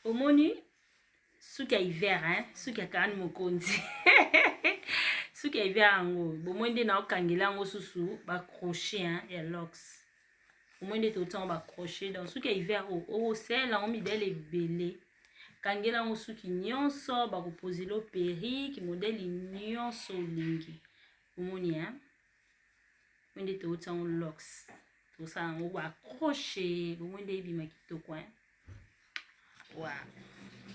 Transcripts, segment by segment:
Omoni suki ya hiver hein, suki ya kani mokonzi. Suki ya hiver yango, bomoi na okangela yango susu ba crochet hein ya locks. Omoi nde totango ba crochet donc suki ya hiver o sela o midele belé. Kangela yango suki nyonso ba kopozelo perruque modèle nyonso lingi. Omoni hein. Mwende totango locks. To sa yango ba crochet, bomoi nde bima kitoko hein. Wow.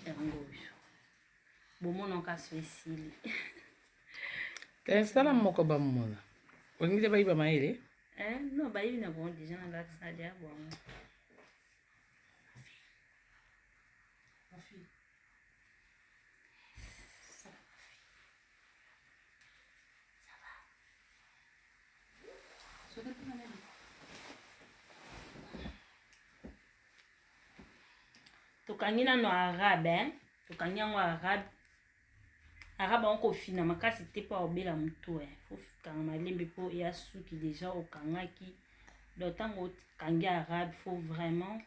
Yango. Bomona kaso esili. Sala moko ba mona. Ongide ba iba maele? Non, ba ibi na bon déjà na la sadia bon. Tokangi na no arabe hein. Tokangi yango arabe. Arabe on fina makasi te pa obela mutu hein. Faut kanga malembe po ya suki déjà okangaki. Donc tango kangi arabe faut vraiment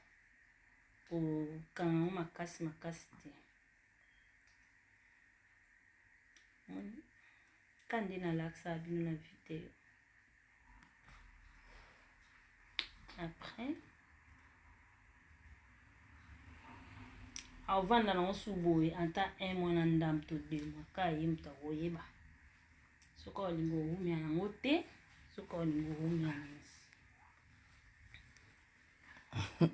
o kanga makasi te. Kande na laksa bino na vidéo. Après avant na suboye anta un mois na ndam to 2 mois ka yemta oyeba. Soka olingo rumia na ngote, soka olingo rumia na